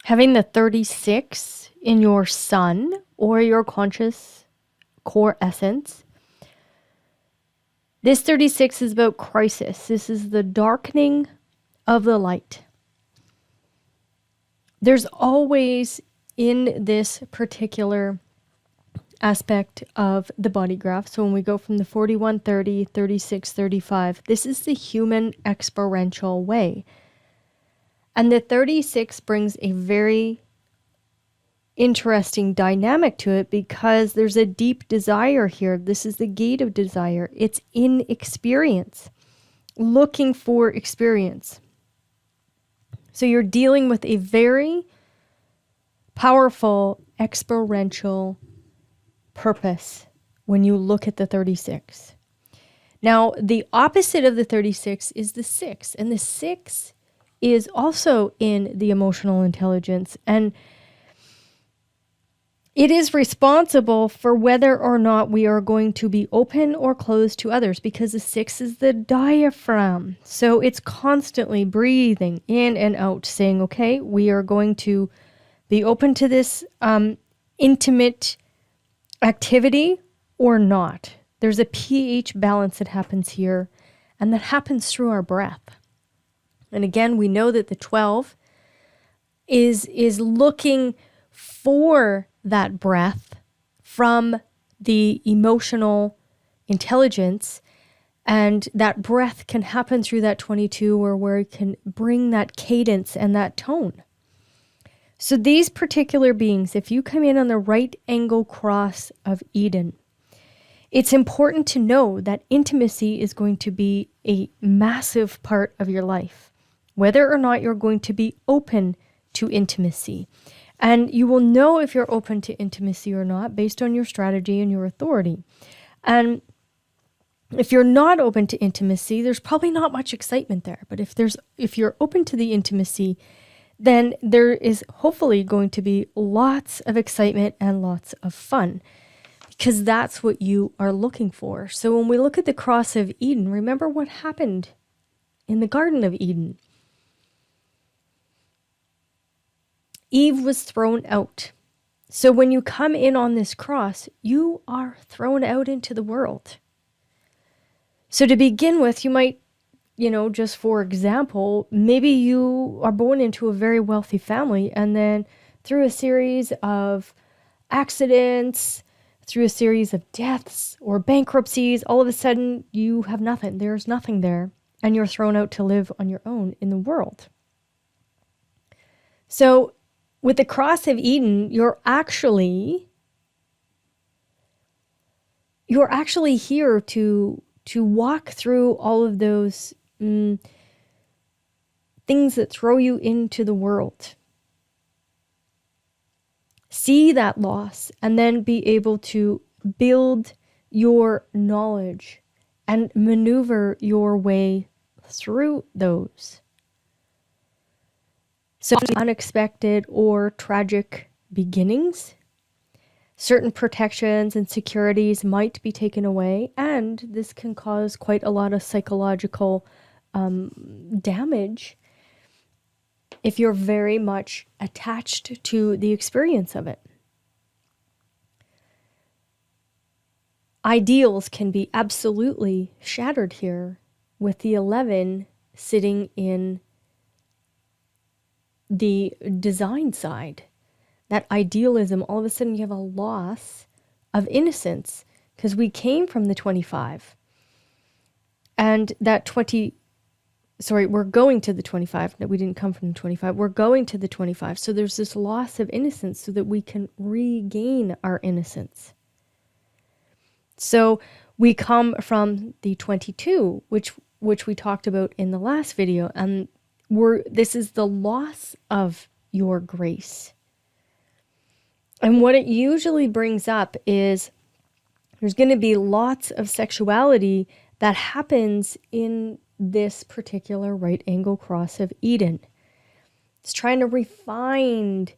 Having the 36 in your sun or your conscious core essence. This 36 is about crisis. This is the darkening of the light. There's always in this particular aspect of the body graph. So when we go from the 41, 30, 36, 35, this is the human experiential way. And the 36 brings a very interesting dynamic to it because there's a deep desire here. This is the gate of desire. It's in experience, looking for experience. So you're dealing with a very powerful experiential purpose when you look at the 36. Now, the opposite of the 36 is the 6, and the 6 is also in the emotional intelligence, and it is responsible for whether or not we are going to be open or closed to others, because the 6 is the diaphragm. So it's constantly breathing in and out, saying, okay, we are going to be open to this intimate activity or not. There's a pH balance that happens here, and that happens through our breath. And again, we know that the 12 is looking for that breath from the emotional intelligence, and that breath can happen through that 22, or where it can bring that cadence and that tone. So these particular beings, if you come in on the right angle cross of Eden, it's important to know that intimacy is going to be a massive part of your life, whether or not you're going to be open to intimacy. And you will know if you're open to intimacy or not based on your strategy and your authority. And if you're not open to intimacy, there's probably not much excitement there. But if you're open to the intimacy, then there is hopefully going to be lots of excitement and lots of fun, because that's what you are looking for. So when we look at the cross of Eden, remember what happened in the Garden of Eden. Eve was thrown out. So when you come in on this cross, you are thrown out into the world. So to begin with, you might, just for example, maybe you are born into a very wealthy family, and then through a series of accidents, through a series of deaths or bankruptcies, all of a sudden you have nothing. There's nothing there, and you're thrown out to live on your own in the world. So with the cross of Eden, you're actually here to walk through all of those things that throw you into the world. See that loss, and then be able to build your knowledge and maneuver your way through those. So unexpected or tragic beginnings, certain protections and securities might be taken away, and this can cause quite a lot of psychological damage if you're very much attached to the experience of it. Ideals can be absolutely shattered here, with the 11 sitting in the design side. That idealism, all of a sudden you have a loss of innocence, because we came from the 25. And that we're going to the 25. No, we didn't come from the 25. We're going to the 25. So there's this loss of innocence so that we can regain our innocence. So we come from the 22, which we talked about in the last video, and this is the loss of your grace. And what it usually brings up is there's going to be lots of sexuality that happens in this particular right angle cross of Eden. It's trying to refine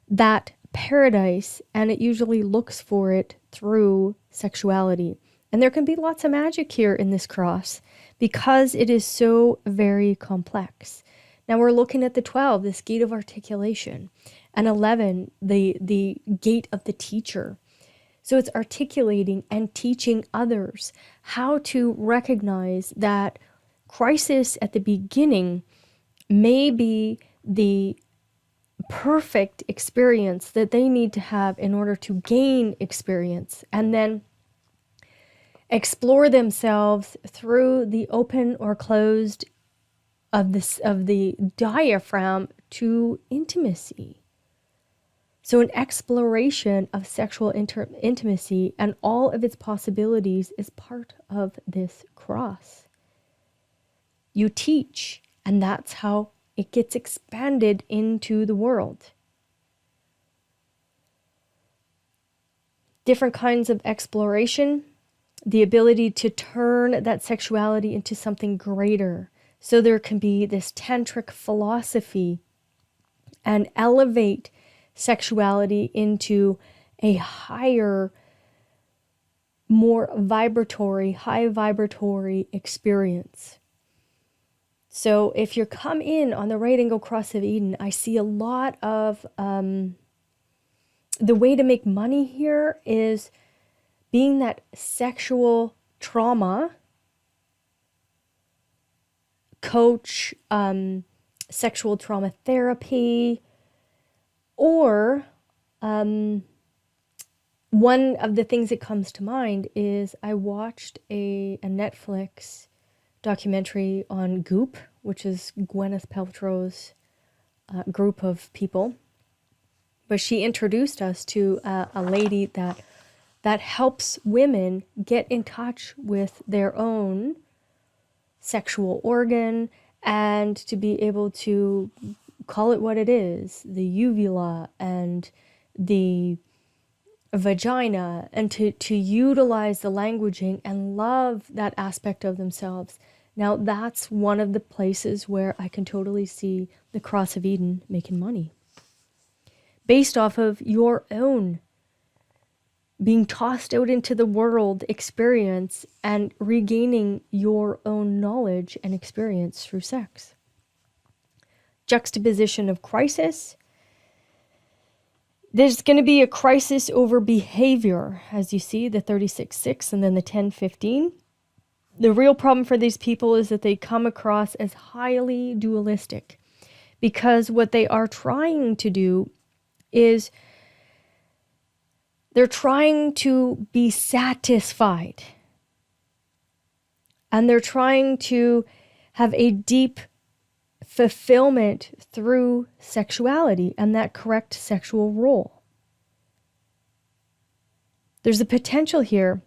that paradise, and it usually looks for it through sexuality. And there can be lots of magic here in this cross, because it is so very complex. Now we're looking at the 12, this gate of articulation, and 11, the gate of the teacher. So it's articulating and teaching others how to recognize that crisis at the beginning may be the perfect experience that they need to have in order to gain experience, and then explore themselves through the open or closed of the diaphragm to intimacy. So an exploration of sexual intimacy and all of its possibilities is part of this cross. You teach, and that's how it gets expanded into the world. Different kinds of exploration, the ability to turn that sexuality into something greater. So there can be this tantric philosophy and elevate sexuality into a higher, more vibratory, high vibratory experience. So if you come in on the right angle cross of Eden, I see a lot of the way to make money here is being that sexual trauma coach, sexual trauma therapy, or one of the things that comes to mind is I watched a Netflix documentary on Goop, which is Gwyneth Paltrow's group of people. But she introduced us to a lady that helps women get in touch with their own sexual organ and to be able to call it what it is, the uvula and the vagina, and to utilize the languaging and love that aspect of themselves. Now that's one of the places where I can totally see the Cross of Eden making money. Based off of your own being tossed out into the world experience and regaining your own knowledge and experience through sex. Juxtaposition of crisis. There's going to be a crisis over behavior, as you see, the 36-6 and then the 10-15. The real problem for these people is that they come across as highly dualistic, because what they are trying to do is they're trying to be satisfied. And they're trying to have a deep fulfillment through sexuality and that correct sexual role. There's a potential here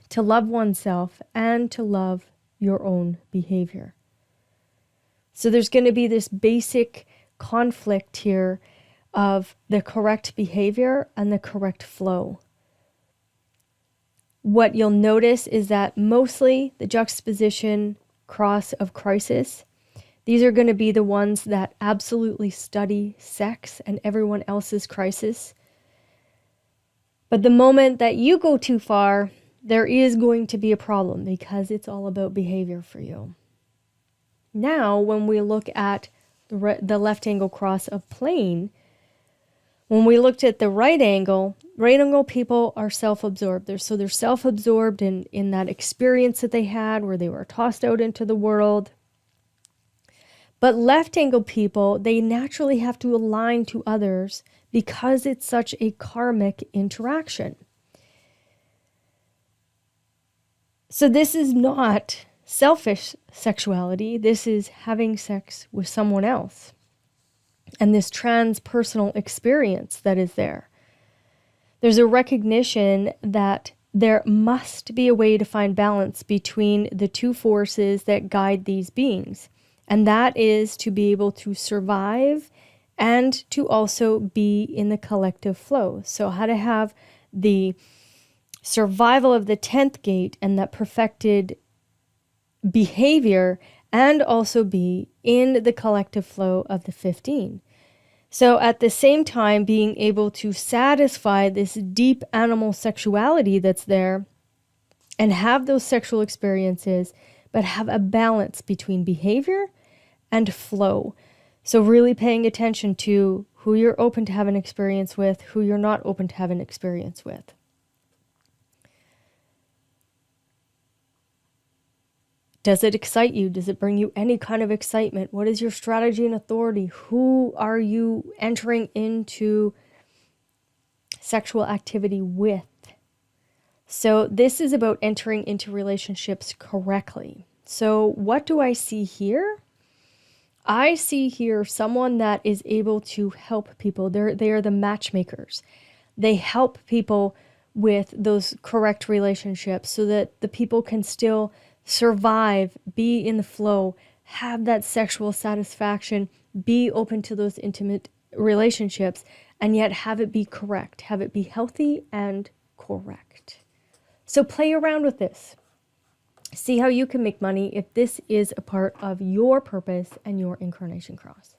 to love oneself and to love your own behavior. So there's going to be this basic conflict here of the correct behavior and the correct flow. What you'll notice is that mostly the juxtaposition cross of crisis, these are going to be the ones that absolutely study sex and everyone else's crisis. But the moment that you go too far, there is going to be a problem because it's all about behavior for you. Now, when we look at the left angle cross of plane, when we looked at the right angle people are self-absorbed. They're self-absorbed in that experience that they had where they were tossed out into the world. But left angle people, they naturally have to align to others because it's such a karmic interaction. So this is not selfish sexuality. This is having sex with someone else. And this transpersonal experience that is there. There's a recognition that there must be a way to find balance between the two forces that guide these beings. And that is to be able to survive and to also be in the collective flow. So how to have the survival of the 10th gate and that perfected behavior and also be in the collective flow of the 15. So at the same time, being able to satisfy this deep animal sexuality that's there and have those sexual experiences, but have a balance between behavior and flow. So really paying attention to who you're open to have an experience with, who you're not open to have an experience with. Does it excite you? Does it bring you any kind of excitement? What is your strategy and authority? Who are you entering into sexual activity with? So this is about entering into relationships correctly. So what do I see here? I see here someone that is able to help people. They are the matchmakers. They help people with those correct relationships so that the people can still survive, be in the flow, have that sexual satisfaction, be open to those intimate relationships, and yet have it be correct, have it be healthy and correct. So play around with this. See how you can make money if this is a part of your purpose and your incarnation cross.